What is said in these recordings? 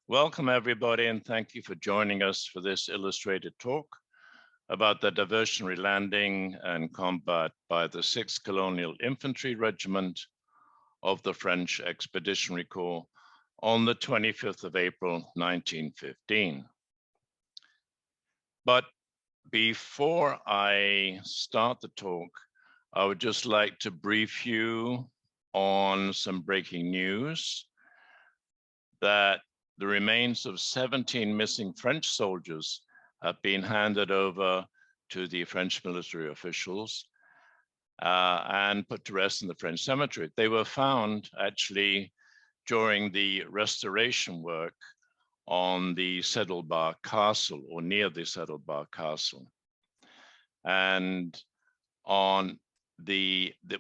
Welcome everybody, and thank you for joining us for this illustrated talk about the diversionary landing and combat by the 6th Colonial Infantry Regiment of the French Expeditionary Corps on the 25th of April, 1915. But before I start the talk, I would just like to brief you on some breaking news that the remains of 17 missing French soldiers have been handed over to the French military officials and put to rest in the French cemetery. They were found actually during the restoration work on the Saddlebar Castle, or near the Saddlebar Castle. And on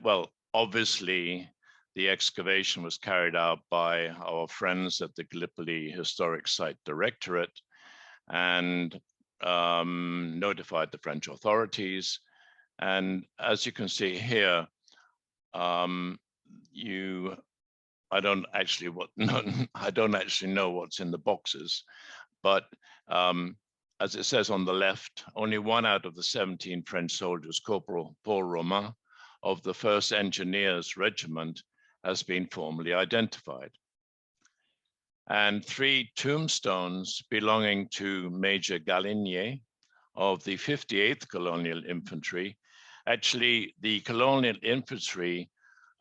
well, obviously, the excavation was carried out by our friends at the Gallipoli Historic Site Directorate and notified the French authorities. And as you can see here, I don't actually know what's in the boxes, but as it says on the left, only one out of the 17 French soldiers, Corporal Paul Romain of the 1st Engineers Regiment, has been formally identified. And 3 tombstones belonging to Major Galinier of the 58th Colonial Infantry. Actually, the Colonial Infantry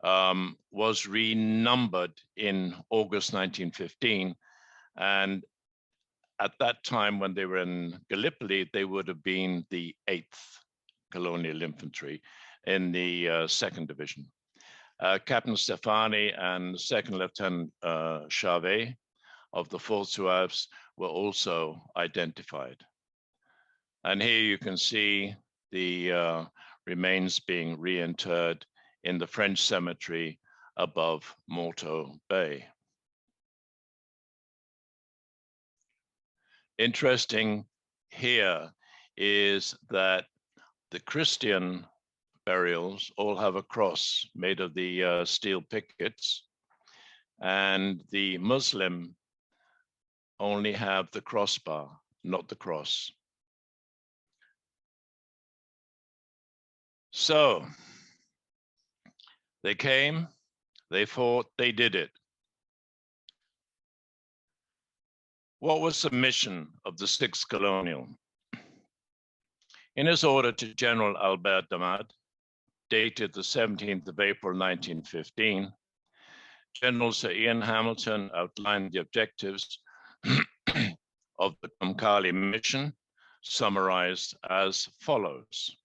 was renumbered in August 1915. And at that time, when they were in Gallipoli, they would have been the 8th Colonial Infantry in the 2nd Division. Captain Stefani and 2nd Lieutenant Charvet of the 4th Zouaves were also identified. And here you can see the remains being reinterred in the French cemetery above Morteau Bay. Interesting here is that the Christian burials all have a cross made of the steel pickets, and the Muslim only have the crossbar, not the cross. So they came, they fought, they did it. What was the mission of the 6th Colonial? In his order to General Albert Damad, dated the 17th of April, 1915, General Sir Ian Hamilton outlined the objectives of the Kum Kale mission, summarized as follows.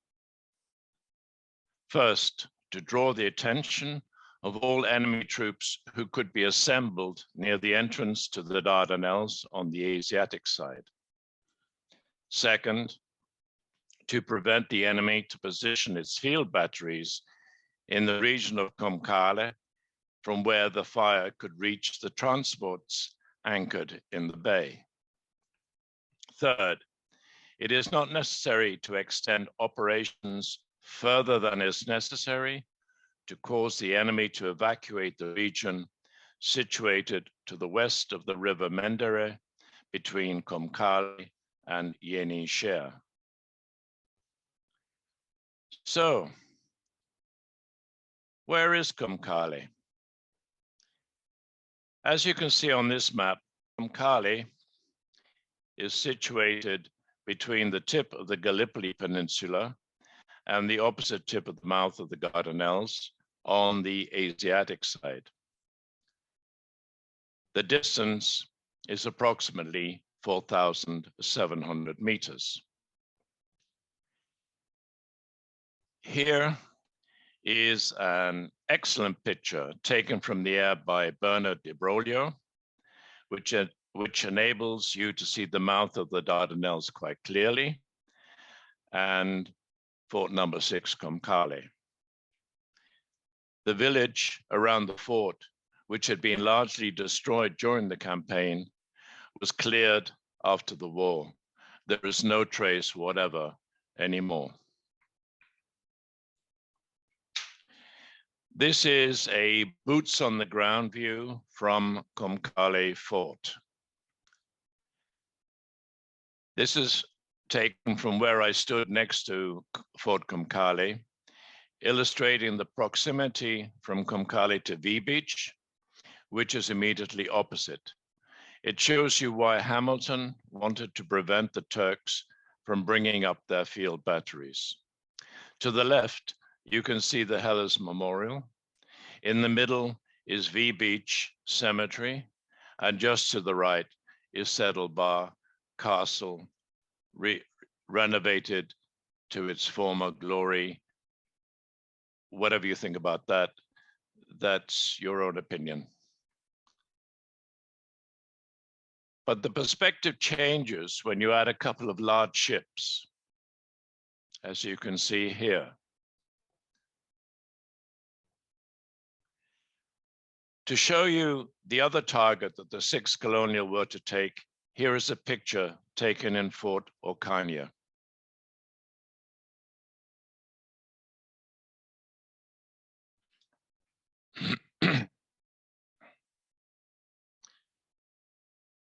First, to draw the attention of all enemy troops who could be assembled near the entrance to the Dardanelles on the Asiatic side. Second, to prevent the enemy to position its field batteries in the region of Kum Kale, from where the fire could reach the transports anchored in the bay. Third, it is not necessary to extend operations further than is necessary to cause the enemy to evacuate the region situated to the west of the river Mendere between Kum Kale and Yeni Sher. So, where is Kum Kale? As you can see on this map, Kum Kale is situated between the tip of the Gallipoli Peninsula and the opposite tip of the mouth of the Dardanelles on the Asiatic side. The distance is approximately 4,700 meters. Here is an excellent picture taken from the air by Bernard de Broglio, which enables you to see the mouth of the Dardanelles quite clearly, and Fort number 6, Kum Kale. The village around the fort, which had been largely destroyed during the campaign, was cleared after the war. There is no trace whatever anymore. This is a boots on the ground view from Kum Kale Fort. This is taken from where I stood next to Fort Kum Kale, illustrating the proximity from Kum Kale to V Beach, which is immediately opposite. It shows you why Hamilton wanted to prevent the Turks from bringing up their field batteries. To the left, you can see the Helles Memorial. In the middle is V Beach Cemetery, and just to the right is Saddlebar Castle, renovated to its former glory. Whatever you think about that, that's your own opinion. But the perspective changes when you add a couple of large ships, as you can see here. To show you the other target that the 6th Colonial were to take, here is a picture taken in Fort Orkania.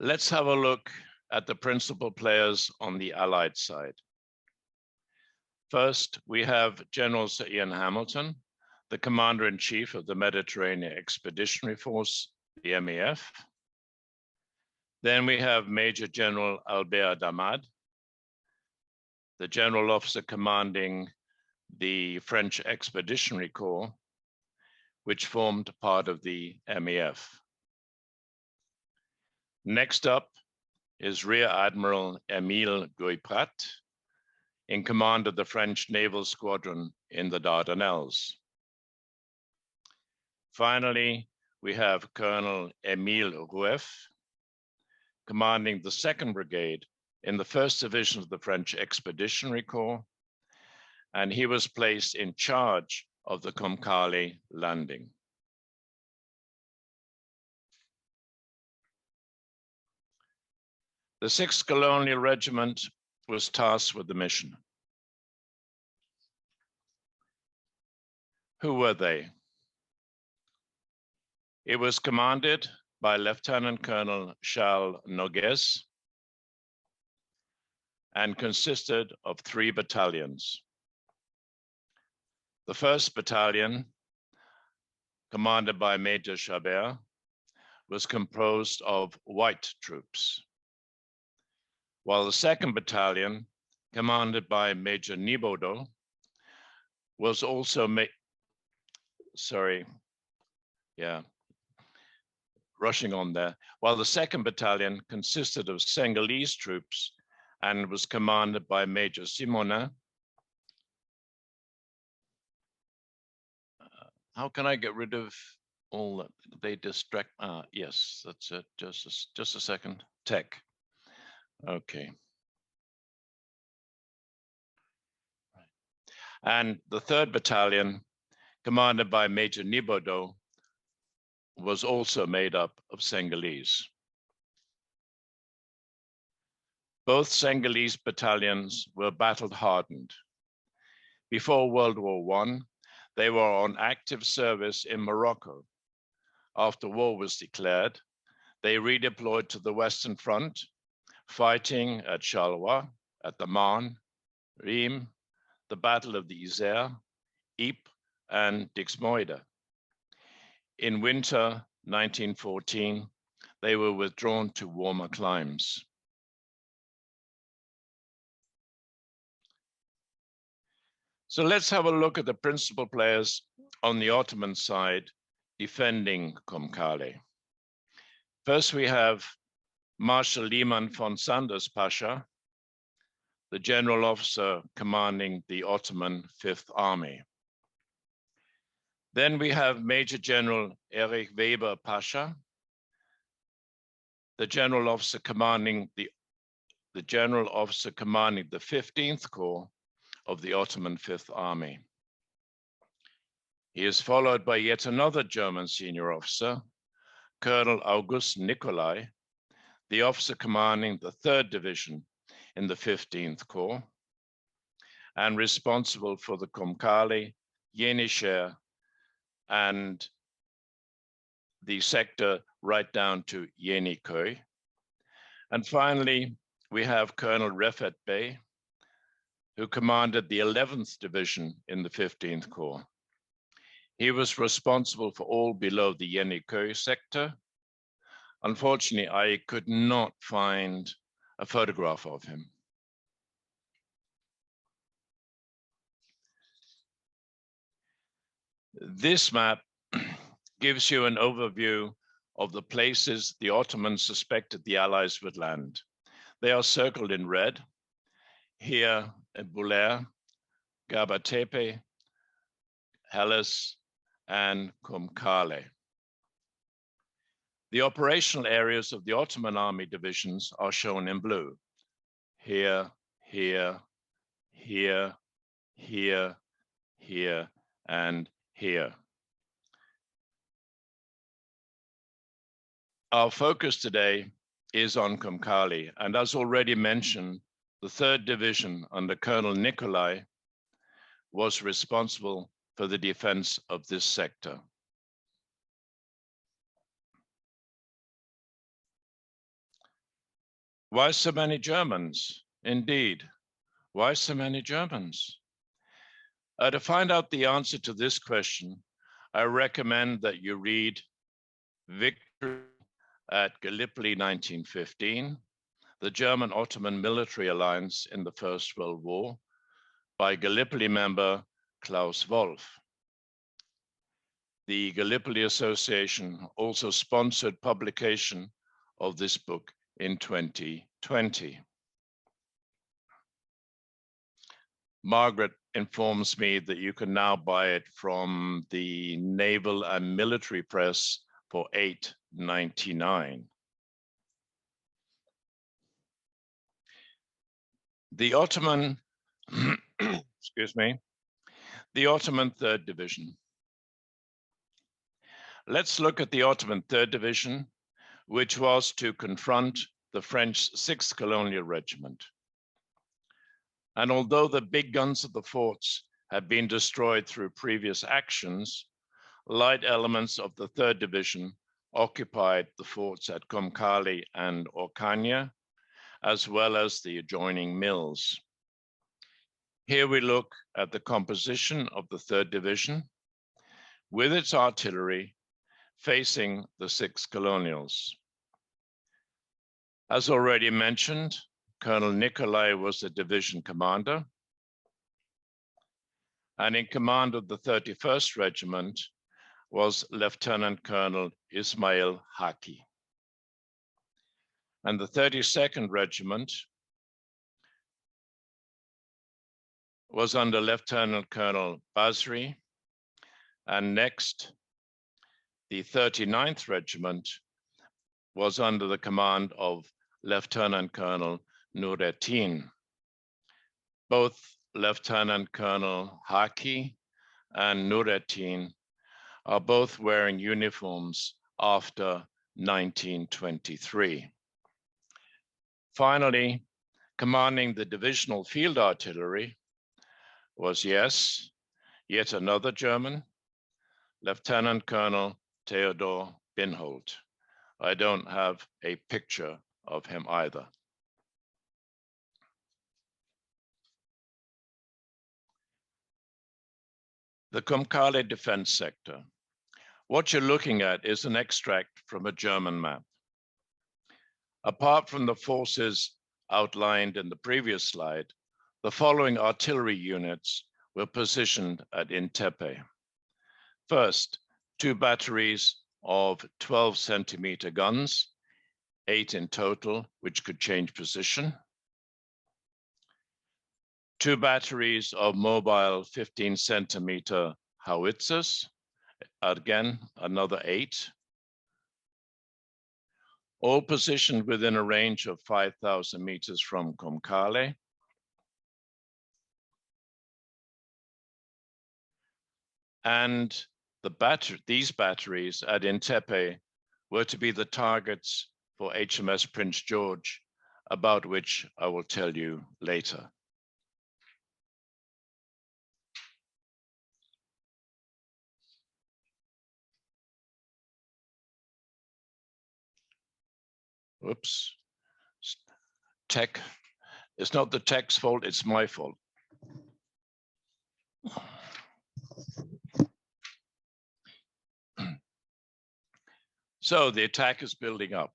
Let's have a look at the principal players on the Allied side. First, we have General Sir Ian Hamilton, the Commander-in-Chief of the Mediterranean Expeditionary Force, the MEF. Then we have Major General Albert Damad, the General Officer commanding the French Expeditionary Corps, which formed part of the MEF. Next up is Rear Admiral Émile Guiprat, in command of the French Naval Squadron in the Dardanelles. Finally, we have Colonel Émile Roueff, commanding the 2nd Brigade in the 1st Division of the French Expeditionary Corps, and he was placed in charge of the Kum Kale landing. The 6th Colonial Regiment was tasked with the mission. Who were they? It was commanded by Lieutenant Colonel Charles Nogues and consisted of 3 battalions. The 1st Battalion, commanded by Major Chabert, was composed of white troops, while the 2nd Battalion, commanded by Major Nibodo, was also rushing on there, while the 2nd Battalion consisted of Senegalese troops and was commanded by Major Simonin. How can I get rid of all that? They distract, yes, that's it, just a second, tech. Okay. And the 3rd Battalion, commanded by Major Nibodo, was also made up of Senegalese. Both Senegalese battalions were battle-hardened. Before World War I, they were on active service in Morocco. After war was declared, they redeployed to the Western Front, fighting at Charleroi, at the Marne, Rheims, the Battle of the Isère, Ypres, and Dixmude. In winter 1914, they were withdrawn to warmer climes. So let's have a look at the principal players on the Ottoman side defending Kum Kale. First, we have Marshal Liman von Sanders Pasha, the general officer commanding the Ottoman Fifth Army. Then we have Major General Erich Weber Pasha, the general officer commanding the 15th Corps of the Ottoman Fifth Army. He is followed by yet another German senior officer, Colonel August Nicolai, the officer commanding the 3rd Division in the 15th Corps, and responsible for the Kum Kale, Yenisher, and the sector right down to Yenikoi. And finally, we have Colonel Refet Bey, who commanded the 11th Division in the 15th Corps. He was responsible for all below the Yenikö sector. Unfortunately, I could not find a photograph of him. This map gives you an overview of the places the Ottomans suspected the Allies would land. They are circled in red. Here at Bulair, Gabatepe, Helles, and Kum Kale. The operational areas of the Ottoman army divisions are shown in blue. Here, here, here, here, here, and here. Our focus today is on Kum Kale, and as already mentioned, the 3rd Division under Colonel Nicolai was responsible for the defense of this sector. Why so many Germans? Indeed, why so many Germans? To find out the answer to this question, I recommend that you read Victory at Gallipoli 1915, the German-Ottoman military alliance in the First World War, by Gallipoli member Klaus Wolff. The Gallipoli Association also sponsored publication of this book in 2020. Margaret informs me that you can now buy it from the Naval and Military Press for $8.99. The Ottoman, excuse me, the Ottoman 3rd Division. Let's look at the Ottoman 3rd Division, which was to confront the French 6th Colonial Regiment. And although the big guns of the forts had been destroyed through previous actions, light elements of the 3rd Division occupied the forts at Kum Kale and Orkanya, as well as the adjoining mills. Here we look at the composition of the 3rd Division with its artillery facing the 6 colonials. As already mentioned, Colonel Nicolai was the division commander, and in command of the 31st Regiment was Lieutenant Colonel Ismail Haki. And the 32nd Regiment was under Lieutenant Colonel Basri, and next, the 39th Regiment was under the command of Lieutenant Colonel Nurettin. Both Lieutenant Colonel Haki and Nurettin are both wearing uniforms after 1923. Finally, commanding the divisional field artillery was, yes, yet another German, Lieutenant Colonel Theodor Binholt. I don't have a picture of him either. The Kum Kale defense sector. What you're looking at is an extract from a German map. Apart from the forces outlined in the previous slide, the following artillery units were positioned at Intepe. First, 2 batteries of 12-centimeter guns, 8 in total, which could change position. 2 batteries of mobile 15-centimeter howitzers, again, another 8. All positioned within a range of 5,000 meters from Kum Kale. And these batteries at Intepe were to be the targets for HMS Prince George, about which I will tell you later. Oops. tech. It's not the tech's fault, it's my fault. So the attack is building up.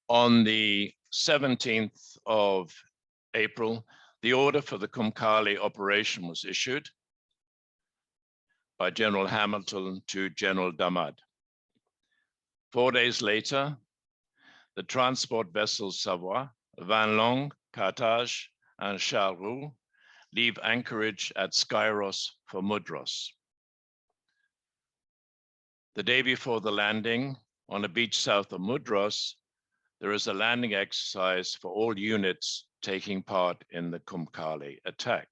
On the 17th of April, the order for the Kum Kale operation was issued by General Hamilton to General Damad. 4 days later, the transport vessels Savoie, Van Long, Carthage, and Charleroi leave anchorage at Skyros for Mudros. The day before the landing, on a beach south of Mudros, there is a landing exercise for all units taking part in the Kum Kale attack.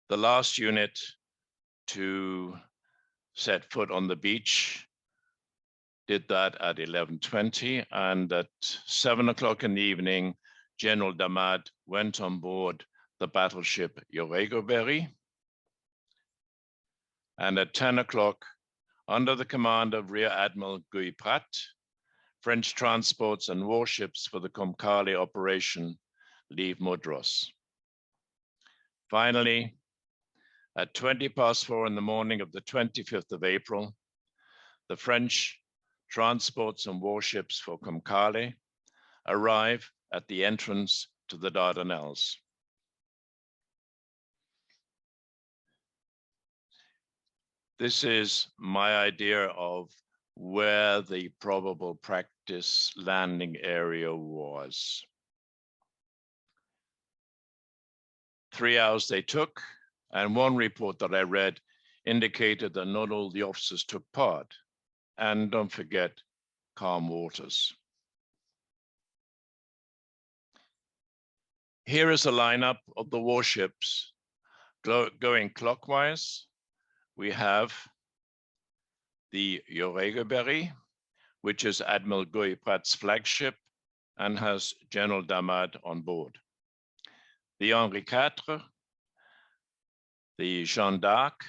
The last unit to set foot on the beach did that at 11:20, and at 7 o'clock in the evening, General Damad went on board the battleship Iredale. And at 10 o'clock, under the command of Rear Admiral Guy Prat, French transports and warships for the Kum Kale operation leave Mudros. Finally, at 4:20 in the morning of the 25th of April, the French transports and warships for Kum Kale arrive at the entrance to the Dardanelles. This is my idea of where the probable practice landing area was. 3 hours they took, and one report that I read indicated that not all the officers took part. And don't forget, calm waters. Here is a lineup of the warships going clockwise. We have the Iredale, which is Admiral Guy Prat's flagship and has General Damad on board. The Henri IV, the Jeanne d'Arc,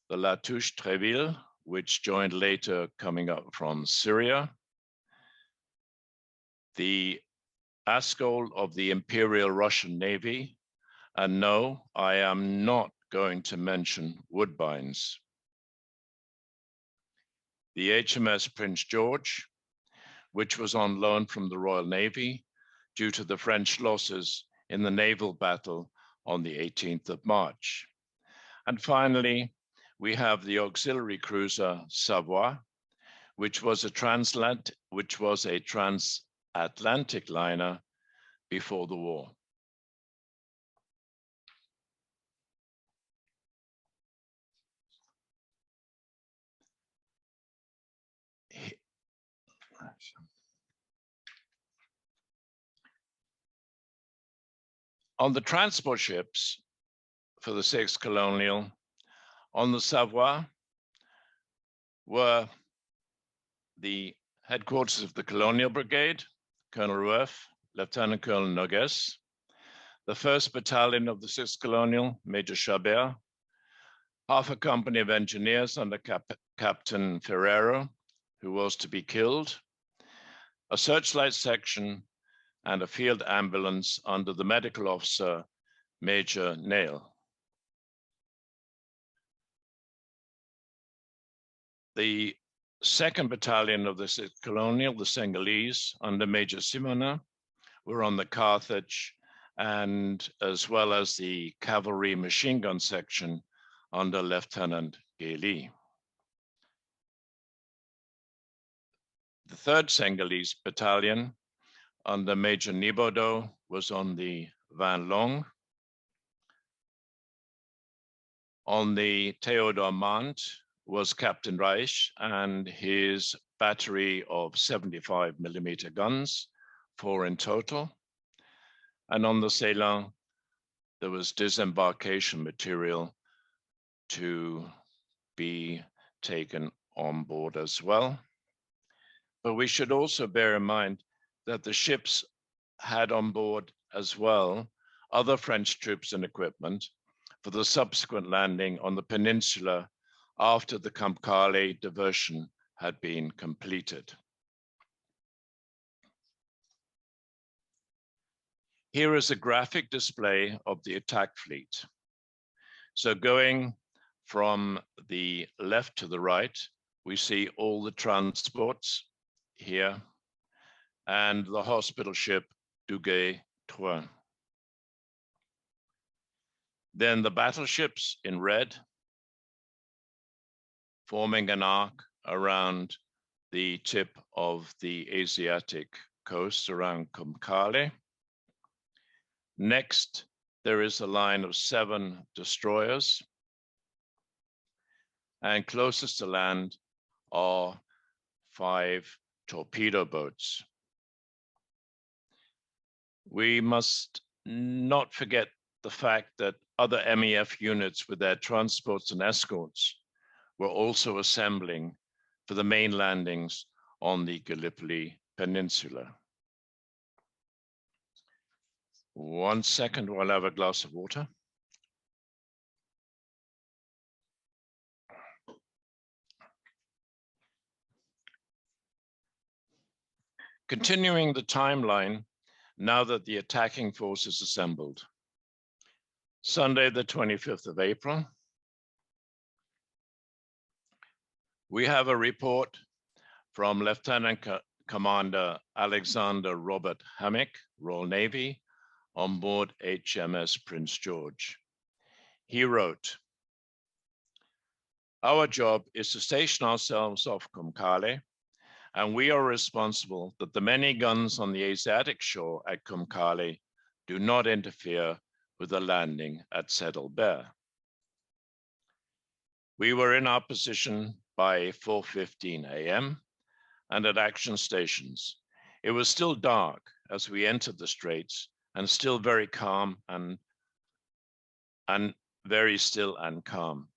the La Touche-Treville, which joined later coming up from Syria, the Askol of the Imperial Russian Navy, and no, I am not going to mention Woodbines. The HMS Prince George, which was on loan from the Royal Navy due to the French losses in the naval battle on the 18th of March. And finally, we have the auxiliary cruiser Savoie, which was a transatlantic liner before the war. On the transport ships for the 6th Colonial, on the Savoie were the headquarters of the Colonial Brigade, Colonel Rueff, Lieutenant Colonel Nogues, the 1st Battalion of the 6th Colonial, Major Chabert, half a company of engineers under Captain Ferrero, who was to be killed, a searchlight section, and a field ambulance under the medical officer, Major Nail. The 2nd Battalion of the 6th Colonial, the Senegalese, under Major Simona, were on the Carthage, and as well as the cavalry machine gun section under Lieutenant Gailly. The 3rd Senegalese Battalion under Major Nibodo was on the Van Long. On the Theodore Mant was Captain Reich and his battery of 75mm guns, 4 in total. And on the Ceylan, there was disembarkation material to be taken on board as well. But we should also bear in mind that the ships had on board as well other French troops and equipment for the subsequent landing on the peninsula after the Kum Kale diversion had been completed. Here is a graphic display of the attack fleet. So going from the left to the right, we see all the transports here and the hospital ship Duguay-Trouin. Then the battleships in red, forming an arc around the tip of the Asiatic coast around Kum Kale. Next, there is a line of 7 destroyers, and closest to land are 5 torpedo boats. We must not forget the fact that other MEF units with their transports and escorts were also assembling for the main landings on the Gallipoli Peninsula. 1 second while I have a glass of water. Continuing the timeline, now that the attacking force is assembled. Sunday, the 25th of April, we have a report from Lieutenant Commander Alexander Robert Hammack, Royal Navy, on board HMS Prince George. He wrote, "Our job is to station ourselves off Kum Kale, and we are responsible that the many guns on the Asiatic shore at Kum Kale do not interfere with the landing at Saddle-Bear. We were in our position by 4:15 a.m. and at action stations. It was still dark as we entered the straits and still very calm and very still and calm.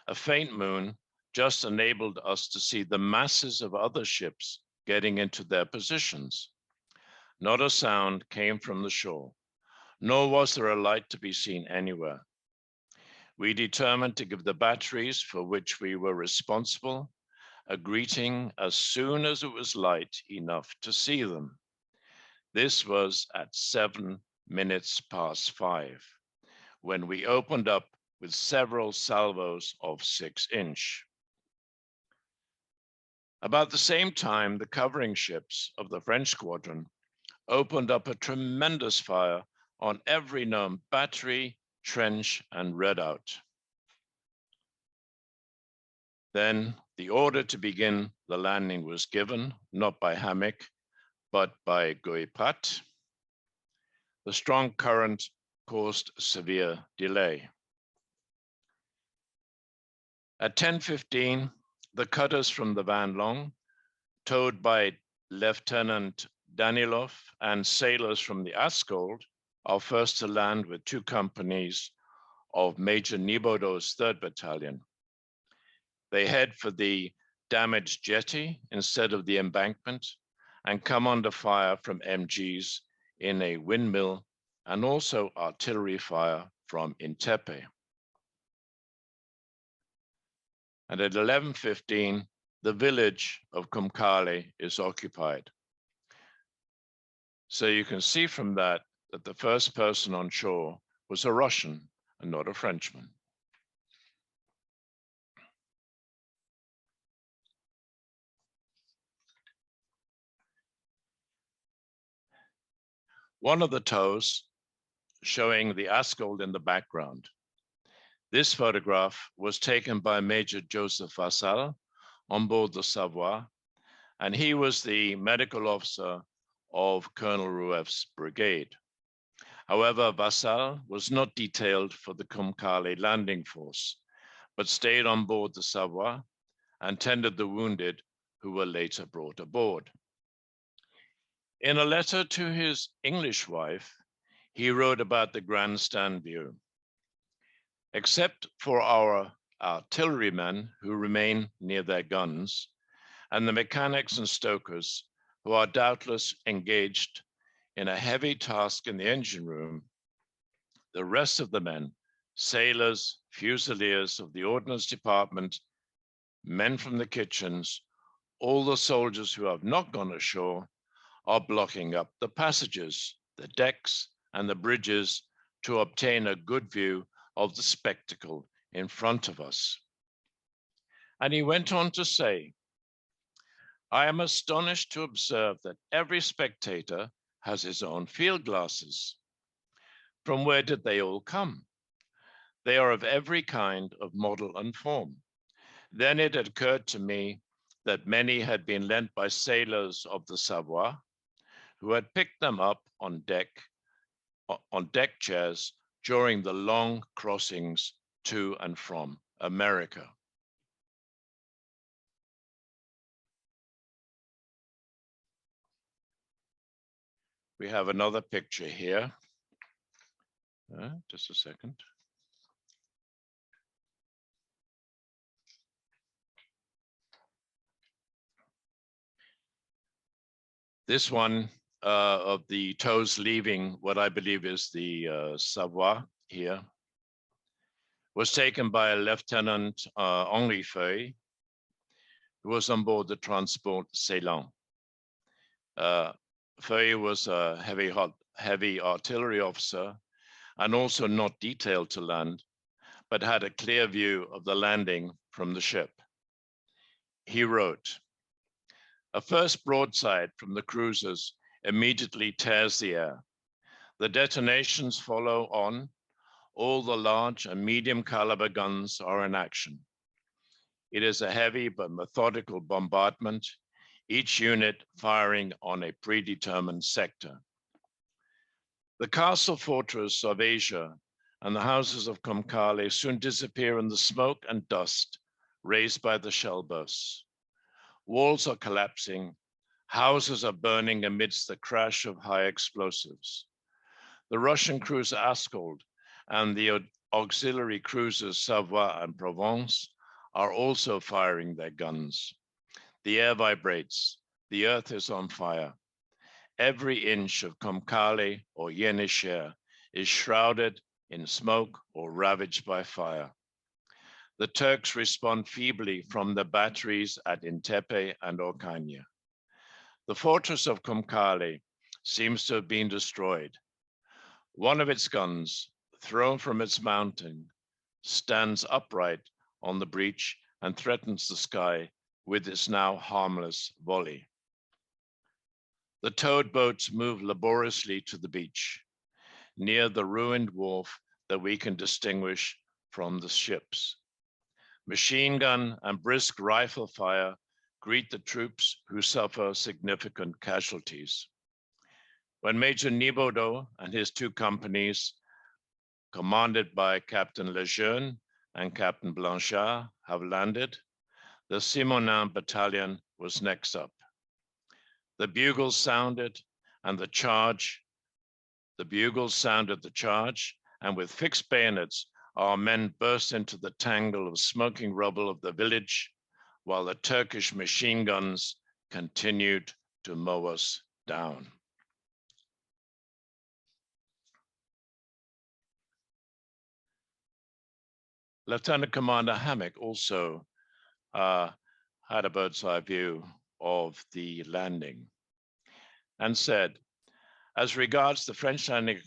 A faint moon just enabled us to see the masses of other ships getting into their positions. Not a sound came from the shore, nor was there a light to be seen anywhere. We determined to give the batteries for which we were responsible a greeting as soon as it was light enough to see them. This was at 5:07, when we opened up with several salvos of 6-inch. About the same time, the covering ships of the French squadron opened up a tremendous fire on every known battery, trench, and redoubt. Then the order to begin the landing was given, not by Hammack, but by Guiprat. The strong current caused severe delay. At 10:15, the cutters from the Van Long, towed by Lieutenant Danilov and sailors from the Askold, are first to land with 2 companies of Major Nibodo's 3rd Battalion. They head for the damaged jetty instead of the embankment and come under fire from MGs in a windmill and also artillery fire from Intepe. And at 11:15, the village of Kum Kale is occupied. So you can see from that the first person on shore was a Russian and not a Frenchman. One of the tows showing the Askold in the background. This photograph was taken by Major Joseph Vassal on board the Savoie, and he was the medical officer of Colonel Rueff's brigade. However, Vassal was not detailed for the Kum Kale landing force, but stayed on board the Savoie and tended the wounded who were later brought aboard. In a letter to his English wife, he wrote about the grandstand view. Except for our artillerymen who remain near their guns, and the mechanics and stokers who are doubtless engaged in a heavy task in the engine room, the rest of the men, sailors, fusiliers of the ordnance department, men from the kitchens, all the soldiers who have not gone ashore, are blocking up the passages, the decks, and the bridges to obtain a good view of the spectacle in front of us. And he went on to say, I am astonished to observe that every spectator has his own field glasses. From where did they all come? They are of every kind of model and form. Then it occurred to me that many had been lent by sailors of the Savoie, who had picked them up on deck chairs during the long crossings to and from America. We have another picture here. Just a second. This one of the tows leaving what I believe is the Savoie here was taken by a Lieutenant Henri Feuille, who was on board the transport Ceylan. Feuille was a heavy artillery officer and also not detailed to land, but had a clear view of the landing from the ship. He wrote, a first broadside from the cruisers immediately tears the air. The detonations follow on. All the large and medium caliber guns are in action. It is a heavy but methodical bombardment, each unit firing on a predetermined sector. The castle fortress of Asia and the houses of Kum Kale soon disappear in the smoke and dust raised by the shell bursts. Walls are collapsing, houses are burning amidst the crash of high explosives. The Russian cruiser Askold and the auxiliary cruisers Savoie and Provence are also firing their guns. The air vibrates, the earth is on fire. Every inch of Kum Kale or Yenisher is shrouded in smoke or ravaged by fire. The Turks respond feebly from the batteries at Intepe and Orkanya. The fortress of Kum Kale seems to have been destroyed. One of its guns, thrown from its mounting, stands upright on the breach and threatens the sky with its now harmless volley. The towed boats move laboriously to the beach, near the ruined wharf that we can distinguish from the ships. Machine gun and brisk rifle fire greet the troops who suffer significant casualties. When Major Nibaudot and his two companies, commanded by Captain Lejeune and Captain Blanchard, have landed, the Simonin battalion was next up. The bugles sounded the charge, and with fixed bayonets, our men burst into the tangle of smoking rubble of the village, while the Turkish machine guns continued to mow us down. Lieutenant Commander Hammack also had a bird's eye view of the landing and said, as regards the French landing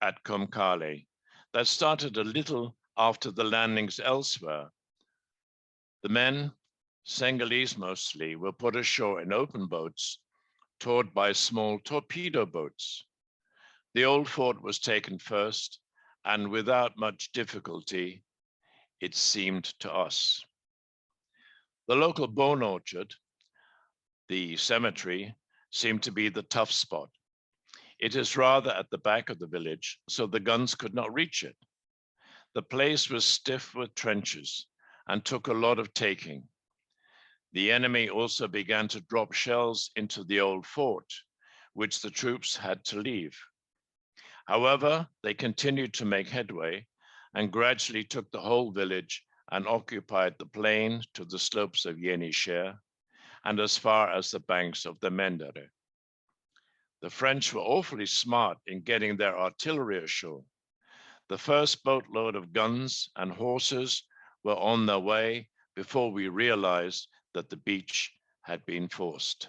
at Kum Kale, that started a little after the landings elsewhere. The men, Senegalese mostly, were put ashore in open boats, towed by small torpedo boats. The old fort was taken first, and without much difficulty, it seemed to us. The local bone orchard, the cemetery, seemed to be the tough spot. It is rather at the back of the village, so the guns could not reach it. The place was stiff with trenches and took a lot of taking. The enemy also began to drop shells into the old fort, which the troops had to leave. However, they continued to make headway and gradually took the whole village and occupied the plain to the slopes of Yenisher and as far as the banks of the Mendere. The French were awfully smart in getting their artillery ashore. The first boatload of guns and horses were on their way before we realized that the beach had been forced.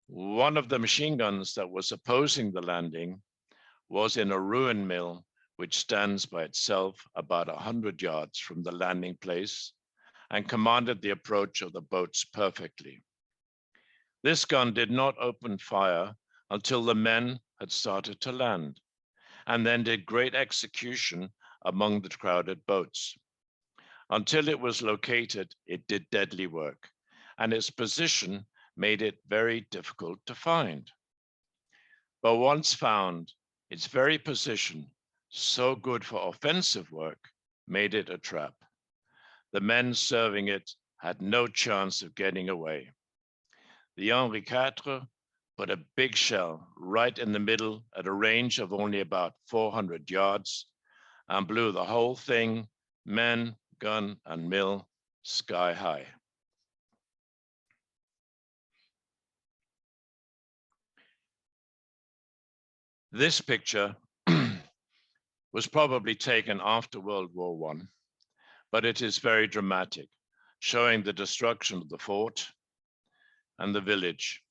One of the machine guns that was opposing the landing was in a ruin mill, which stands by itself about 100 yards from the landing place and commanded the approach of the boats perfectly. This gun did not open fire until the men had started to land, and then did great execution among the crowded boats. Until it was located, it did deadly work, and its position made it very difficult to find. But once found, its very position, so good for offensive work, made it a trap. The men serving it had no chance of getting away. The Henri IV put a big shell right in the middle at a range of only about 400 yards and blew the whole thing, men, gun, and mill, sky high. This picture was probably taken after World War I, but it is very dramatic, showing the destruction of the fort and the village.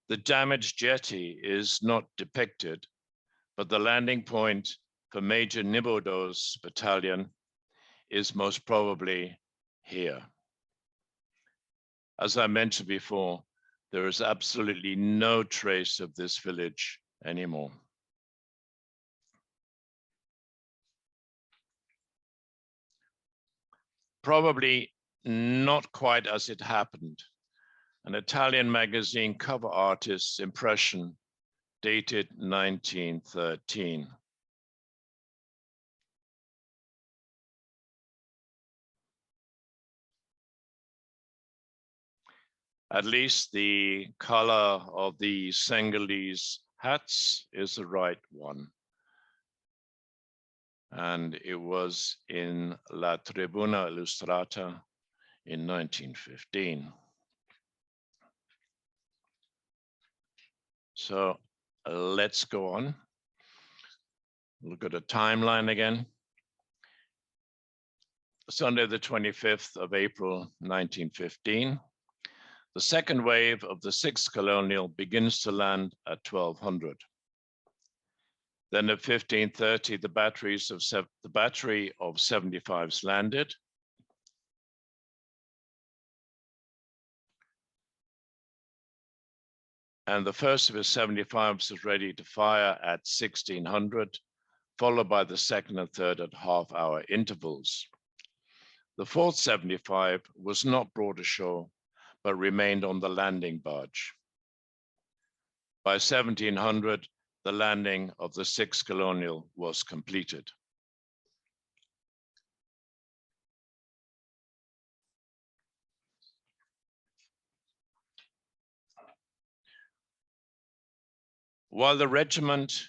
The damaged jetty is not depicted, but the landing point for Major Nibodeau's battalion is most probably here. As I mentioned before, there is absolutely no trace of this village anymore. Probably not quite as it happened. An Italian magazine cover artist's impression dated 1913. At least the color of the Senegalese hats is the right one. And it was in La Tribuna Illustrata in 1915. So let's go on. Look at a timeline again. Sunday, the 25th of April, 1915. The second wave of the 6th Colonial begins to land at 1200. Then at 1530, the battery of 75s landed. And the first of his 75s was ready to fire at 1600, followed by the second and third at half-hour intervals. The fourth 75 was not brought ashore, but remained on the landing barge. By 1700, the landing of the 6th Colonial was completed. While the regiment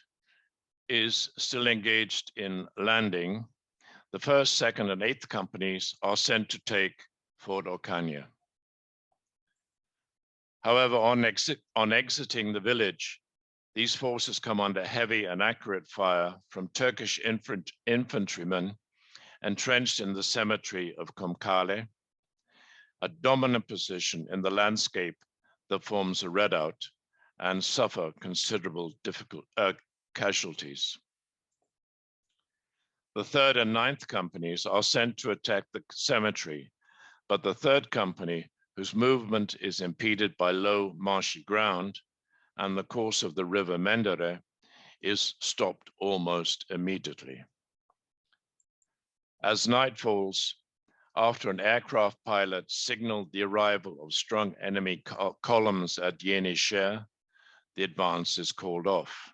is still engaged in landing, the 1st, 2nd, and 8th companies are sent to take Fort Okanya. However, on exiting the village, these forces come under heavy and accurate fire from Turkish infantrymen entrenched in the cemetery of Kum Kale, a dominant position in the landscape that forms a redoubt, and suffer considerable casualties. The 3rd and 9th companies are sent to attack the cemetery, but the 3rd company, whose movement is impeded by low marshy ground and the course of the river Mendere, is stopped almost immediately. As night falls, after an aircraft pilot signaled the arrival of strong enemy columns at Yenisher, the advance is called off.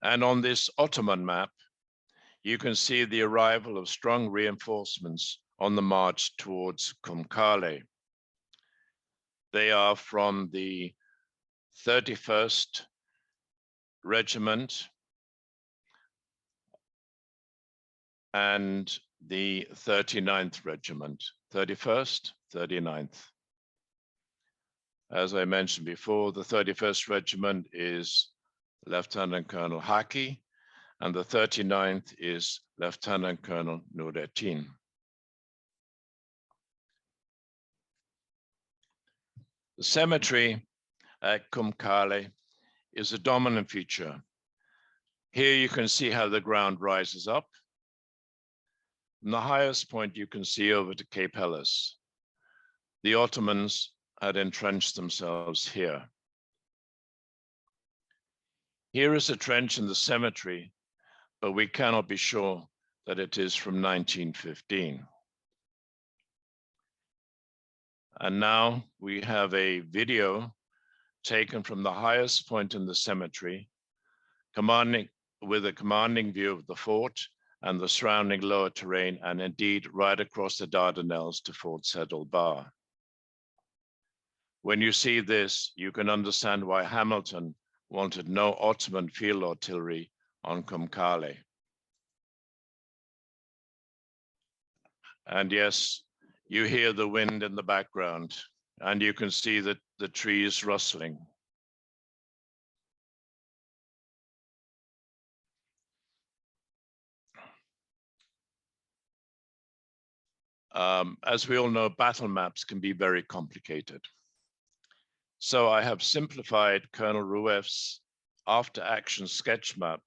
And on this Ottoman map, you can see the arrival of strong reinforcements on the march towards Kum Kale. They are from the 31st Regiment and the 39th Regiment, 31st, 39th. As I mentioned before, the 31st Regiment is Lieutenant Colonel Haki, and the 39th is Lieutenant Colonel Nurettin. The cemetery at Kum Kale is a dominant feature. Here you can see how the ground rises up. From the highest point you can see over to Cape Helles. The Ottomans had entrenched themselves here. Here is a trench in the cemetery, but we cannot be sure that it is from 1915. And now we have a video taken from the highest point in the cemetery, with a commanding view of the fort and the surrounding lower terrain, and indeed right across the Dardanelles to Fort Saddlebar. When you see this, you can understand why Hamilton wanted no Ottoman field artillery on Kum Kale. And yes, you hear the wind in the background, and you can see that the trees rustling. As we all know, battle maps can be very complicated. So I have simplified Colonel Rueff's after-action sketch map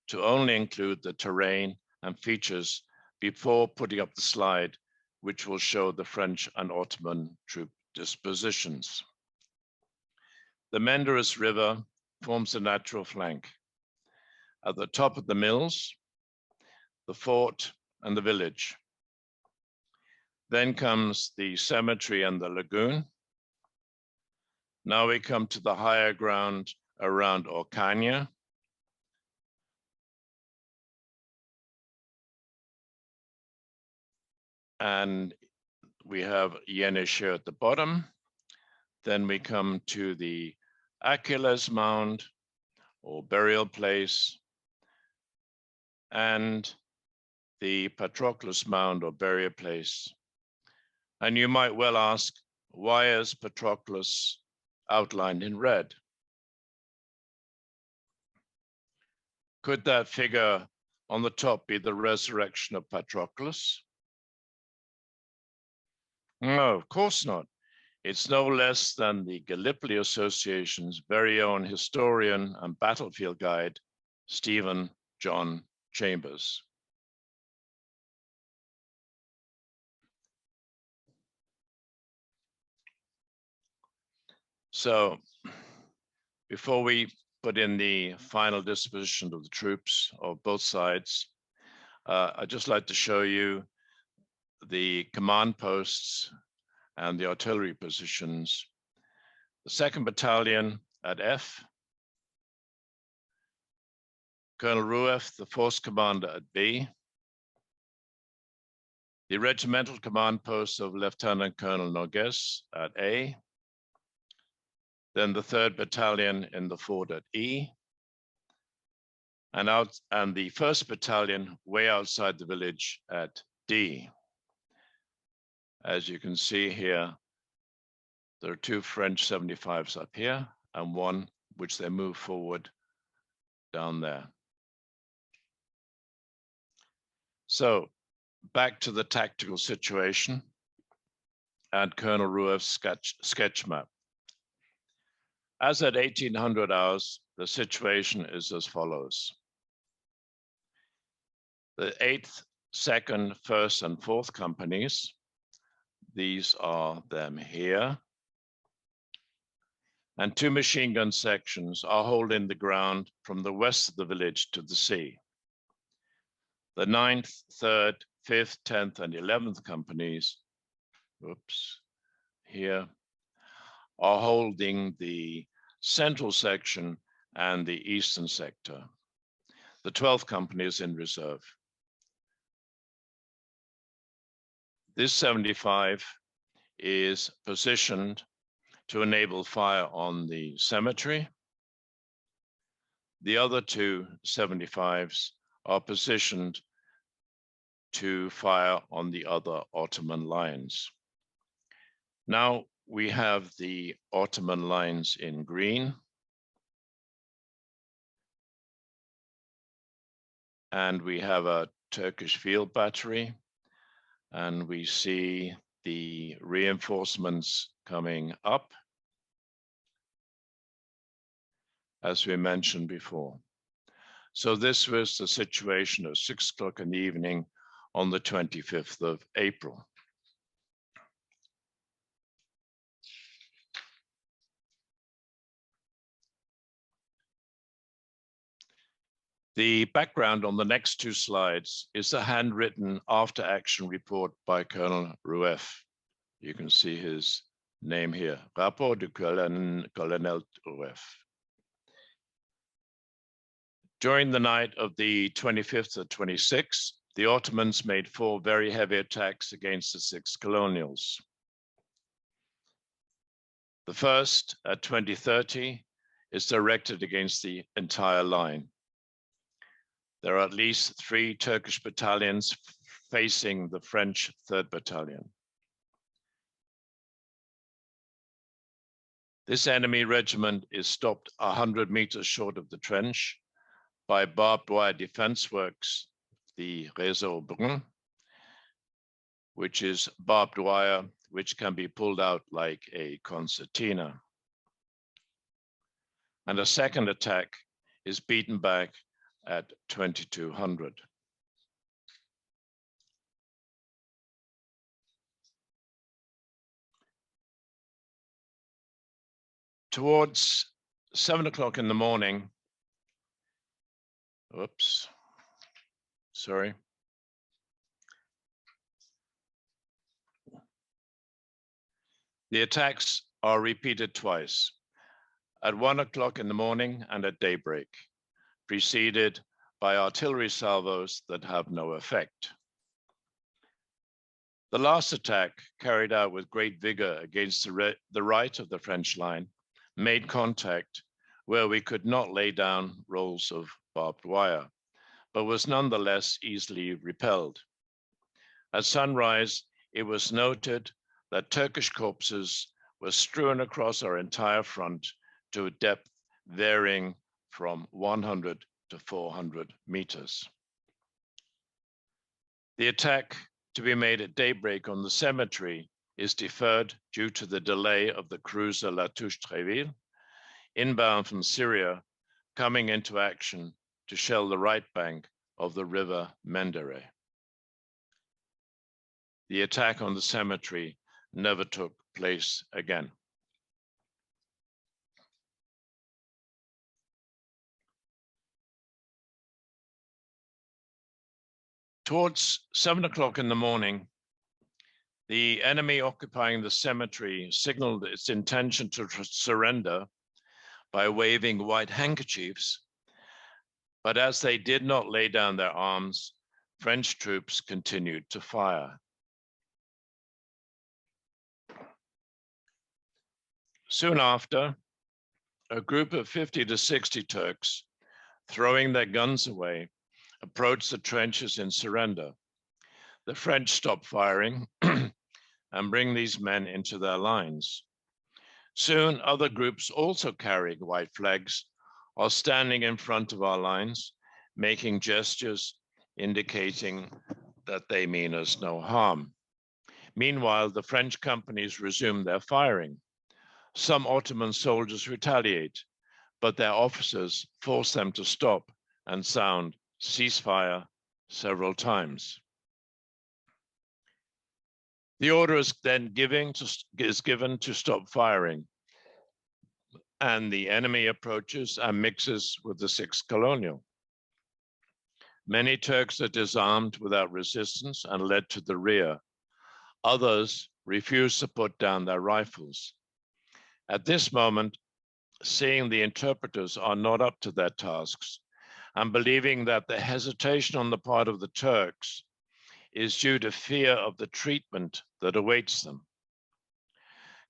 to only include the terrain and features before putting up the slide, which will show the French and Ottoman troop dispositions. The Menderes River forms a natural flank. At the top of the mills, the fort and the village. Then comes the cemetery and the lagoon. Now we come to the higher ground around Orkanya. And we have Yenish here at the bottom. Then we come to the Achilles Mound or burial place, and the Patroclus Mound or burial place. And you might well ask, why is Patroclus outlined in red? Could that figure on the top be the resurrection of Patroclus? No, of course not. It's no less than the Gallipoli Association's very own historian and battlefield guide, Stephen John Chambers. So before we put in the final disposition of the troops of both sides, I'd just like to show you the command posts and the artillery positions. The 2nd Battalion at F, Colonel Rueff, the force commander at B, the regimental command post of Lieutenant Colonel Nogues at A, then the 3rd Battalion in the fort at E, and the 1st Battalion way outside the village at D. As you can see here, there are 2 French 75s up here and 1 which they move forward down there. So back to the tactical situation and Colonel Rueff's sketch map. As at 1800 hours, the situation is as follows. The 8th, 2nd, 1st, and 4th companies, these are them here, and 2 machine gun sections are holding the ground from the west of the village to the sea. The 9th, 3rd, 5th, 10th, and 11th companies, here, are holding the central section and the eastern sector. The 12th company is in reserve. This 75 is positioned to enable fire on the cemetery. The other 2 75s are positioned to fire on the other Ottoman lines. Now we have the Ottoman lines in green. and we have a Turkish field battery, and we see the reinforcements coming up, as we mentioned before. So this was the situation at 6 o'clock in the evening on the 25th of April. The background on the next two slides is the handwritten after-action report by Colonel Rueff. You can see his name here, Rapport du Colonel Rueff. During the night of the 25th to 26th, the Ottomans made 4 very heavy attacks against the 6 colonials. The first, at 20:30, is directed against the entire line. There are at least 3 Turkish battalions facing the French 3rd Battalion. This enemy regiment is stopped 100 meters short of the trench by barbed wire defense works, the réseau brun, which is barbed wire which can be pulled out like a concertina. And a second attack is beaten back at 2200. Towards 7 o'clock in the morning, the attacks are repeated twice, at 1 o'clock in the morning and at daybreak, preceded by artillery salvos that have no effect. The last attack, carried out with great vigor against the right of the French line, made contact where we could not lay down rolls of barbed wire, but was nonetheless easily repelled. At sunrise, it was noted that Turkish corpses were strewn across our entire front to a depth varying from 100 to 400 meters. The attack to be made at daybreak on the cemetery is deferred due to the delay of the cruiser La Touche-Treville, inbound from Syria, coming into action to shell the right bank of the river Mendere. The attack on the cemetery never took place again. Towards 7 o'clock in the morning, the enemy occupying the cemetery signaled its intention to surrender by waving white handkerchiefs, but as they did not lay down their arms, French troops continued to fire. Soon after, a group of 50 to 60 Turks, throwing their guns away, approached the trenches in surrender. The French stopped firing and bring these men into their lines. Soon, other groups also carrying white flags are standing in front of our lines, making gestures indicating that they mean us no harm. Meanwhile, the French companies resume their firing. Some Ottoman soldiers retaliate, but their officers force them to stop and sound ceasefire several times. The order is then given to stop firing, and the enemy approaches and mixes with the 6th Colonial. Many Turks are disarmed without resistance and led to the rear. Others refuse to put down their rifles. At this moment, seeing the interpreters are not up to their tasks, and believing that the hesitation on the part of the Turks is due to fear of the treatment that awaits them,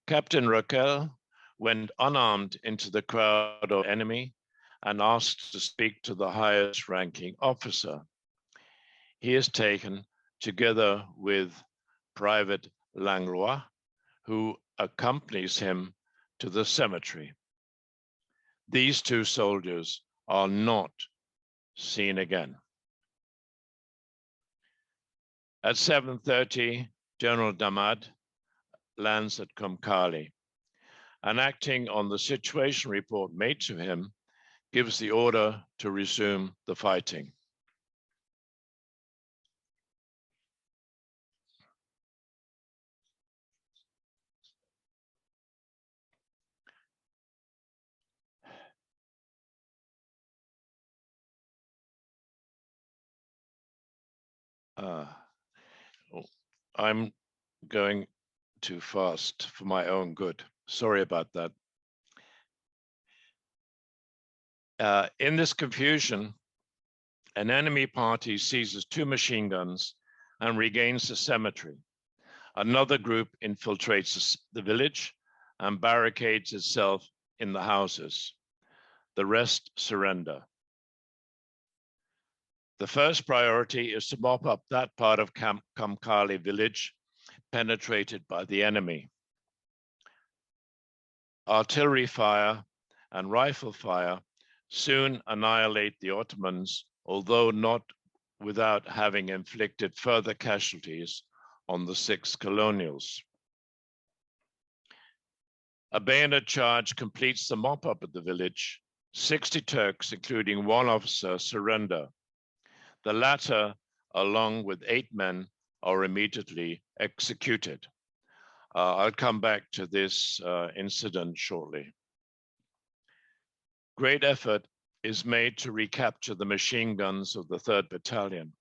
Captain Raquel went unarmed into the crowd of enemy and asked to speak to the highest ranking officer. He is taken together with Private Langlois, who accompanies him to the cemetery. These 2 soldiers are not seen again. At 7:30, General Damad lands at Kum Kale, and acting on the situation report made to him, gives the order to resume the fighting. I'm going too fast for my own good. Sorry about that. In this confusion, an enemy party seizes 2 machine guns and regains the cemetery. Another group infiltrates the village and barricades itself in the houses. The rest surrender. The first priority is to mop up that part of Kum Kale village penetrated by the enemy. Artillery fire and rifle fire soon annihilate the Ottomans, although not without having inflicted further casualties on the 6 colonials. A bayonet charge completes the mop-up of the village. 60 Turks, including 1 officer, surrender. The latter, along with 8 men, are immediately executed. I'll come back to this incident shortly. Great effort is made to recapture the machine guns of the 3rd Battalion,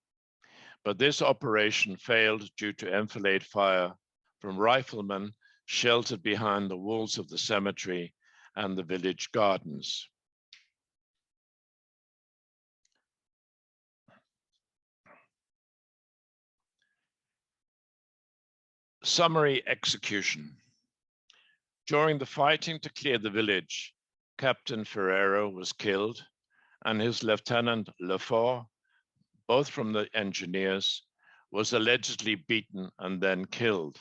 but this operation failed due to enfilade fire from riflemen sheltered behind the walls of the cemetery and the village gardens. Summary execution. During the fighting to clear the village, Captain Ferrero was killed and his lieutenant Lefort, both from the engineers, was allegedly beaten and then killed.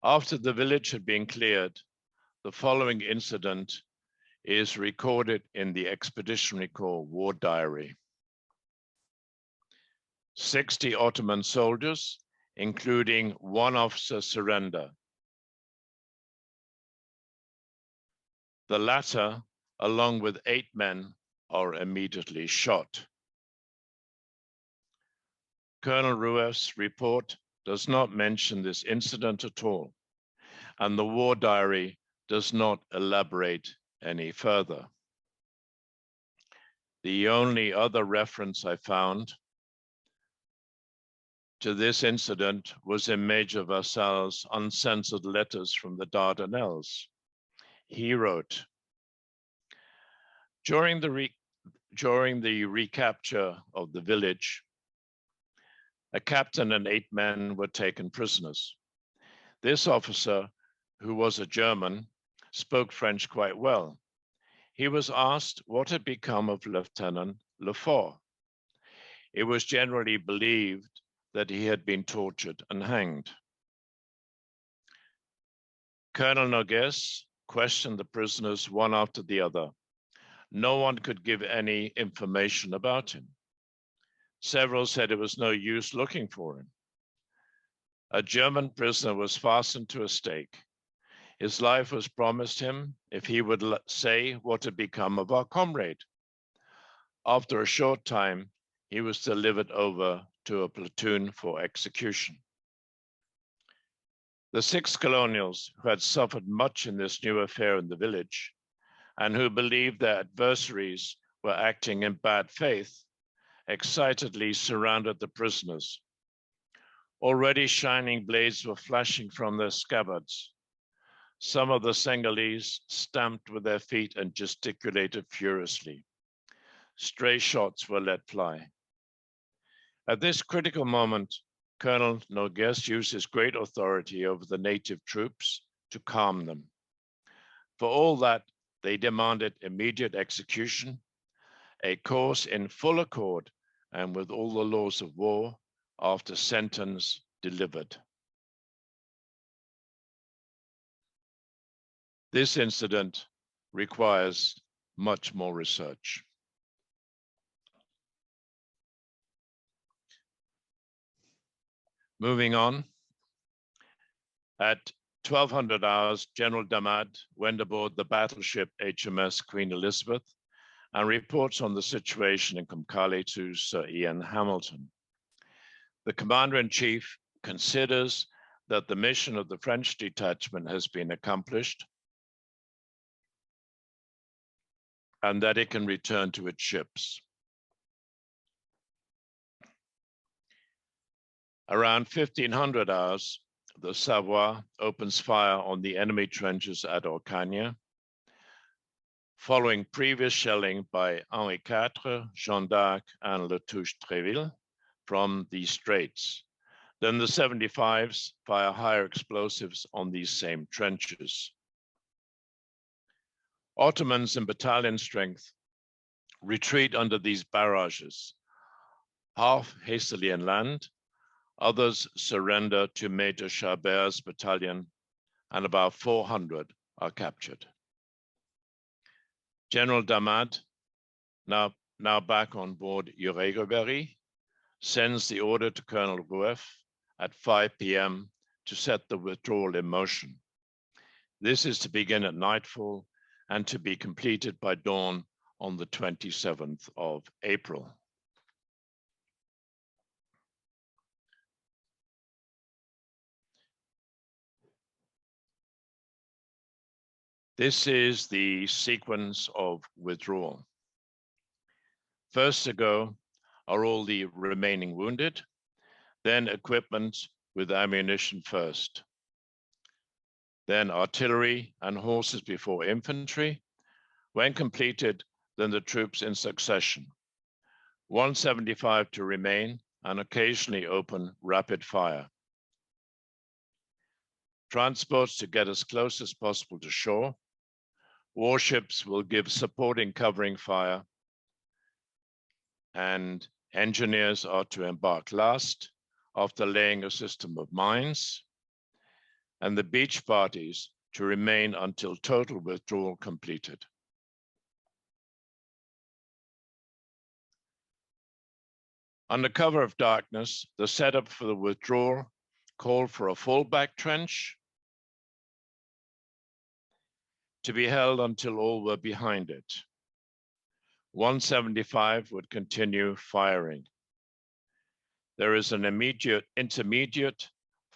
After the village had been cleared, the following incident is recorded in the Expeditionary Corps War Diary. 60 Ottoman soldiers, including 1 officer, surrender. The latter, along with 8 men, are immediately shot. Colonel Rueff's report does not mention this incident at all, and the war diary does not elaborate any further. The only other reference I found to this incident was in Major Vasal's uncensored letters from the Dardanelles. He wrote, during the recapture of the village, a captain and 8 men were taken prisoners. This officer, who was a German, spoke French quite well. He was asked what had become of Lieutenant Lefort. It was generally believed that he had been tortured and hanged. Colonel Nogues questioned the prisoners one after the other. No one could give any information about him. Several said it was no use looking for him. A German prisoner was fastened to a stake. His life was promised him if he would say what had become of our comrade. After a short time, he was delivered over to a platoon for execution. The 6 colonials, who had suffered much in this new affair in the village, and who believed their adversaries were acting in bad faith, excitedly surrounded the prisoners. Already shining blades were flashing from their scabbards. Some of the Senegalese stamped with their feet and gesticulated furiously. Stray shots were let fly. At this critical moment, Colonel Nogues used his great authority over the native troops to calm them. For all that, they demanded immediate execution, a course in full accord and with all the laws of war, after sentence delivered. This incident requires much more research. Moving on, at 1200 hours, General Damad went aboard the battleship HMS Queen Elizabeth and reports on the situation in Kum Kale to Sir Ian Hamilton. The Commander-in-Chief considers that the mission of the French detachment has been accomplished and that it can return to its ships. Around 1500 hours, the Savoie opens fire on the enemy trenches at Orcagna, following previous shelling by Henri IV, Jeanne d'Arc, and Latouche-Tréville from these straits. Then the 75s fire higher explosives on these same trenches. Ottomans in battalion strength retreat under these barrages, half hastily inland, others surrender to Major Chabert's battalion, and about 400 are captured. General Damad, now back on board Iredale, sends the order to Colonel Rueff at 5 p.m. to set the withdrawal in motion. This is to begin at nightfall and to be completed by dawn on the 27th of April. This is the sequence of withdrawal. First to go are all the remaining wounded, then equipment with ammunition first, then artillery and horses before infantry. When completed, then the troops in succession. 175 to remain and occasionally open rapid fire. Transports to get as close as possible to shore. Warships will give supporting covering fire, and engineers are to embark last after laying a system of mines, and the beach parties to remain until total withdrawal completed. Under cover of darkness, the setup for the withdrawal called for a fallback trench to be held until all were behind it. 175 would continue firing. There is an intermediate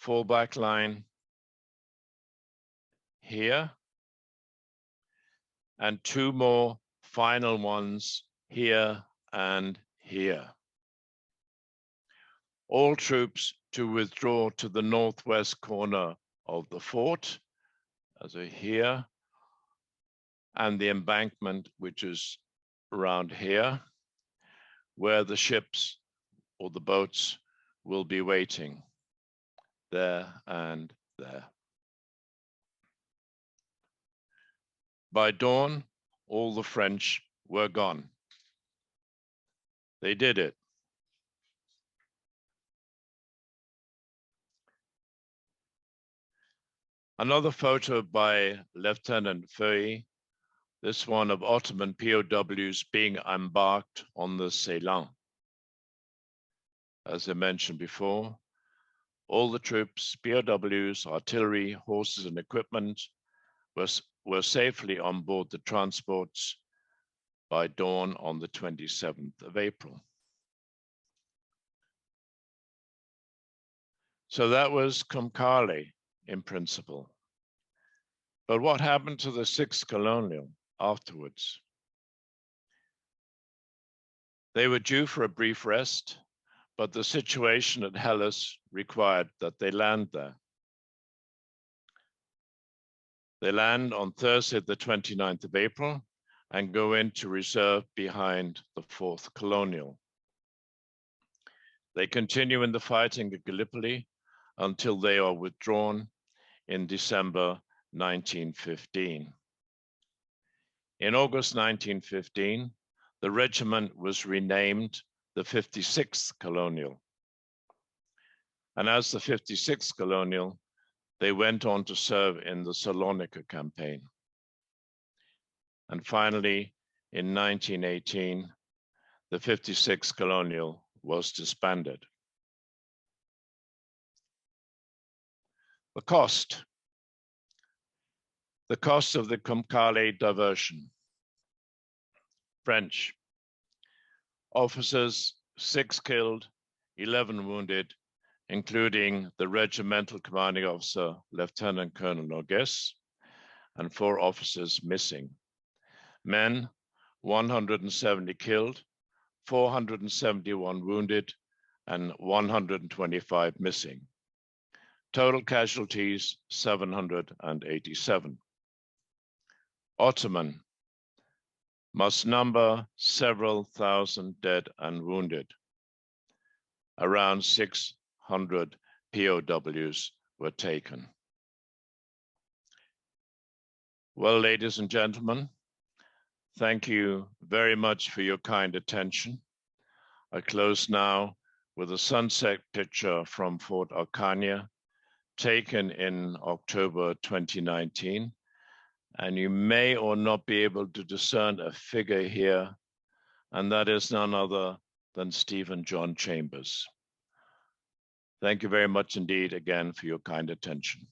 fallback line here, and two more final ones here and here. All troops to withdraw to the northwest corner of the fort, as here, and the embankment, which is around here, where the ships or the boats will be waiting, there and there. By dawn, all the French were gone. They did it. Another photo by Lieutenant Feuille, this one of Ottoman POWs being embarked on the Ceylan. As I mentioned before, all the troops, POWs, artillery, horses, and equipment were safely on board the transports by dawn on the 27th of April. So that was Kum Kale in principle. But what happened to the 6th Colonial afterwards? They were due for a brief rest, but the situation at Helles required that they land there. They land on Thursday, the 29th of April, and go into reserve behind the 4th Colonial. They continue in the fighting at Gallipoli until they are withdrawn in December 1915. In August 1915, the regiment was renamed the 56th Colonial. And as the 56th Colonial, they went on to serve in the Salonika campaign. And finally, in 1918, the 56th Colonial was disbanded. The cost. The cost of the Kum Kale diversion. French. Officers, 6 killed, 11 wounded, including the regimental commanding officer, Lieutenant Colonel Nogues, and 4 officers missing. Men, 170 killed, 471 wounded, and 125 missing. Total casualties, 787. Ottoman must number several thousand dead and wounded. Around 600 POWs were taken. Well, ladies and gentlemen, thank you very much for your kind attention. I close now with a sunset picture from Fort Arcania, taken in October 2019. And you may or not be able to discern a figure here, and that is none other than Stephen John Chambers. Thank you very much indeed again for your kind attention.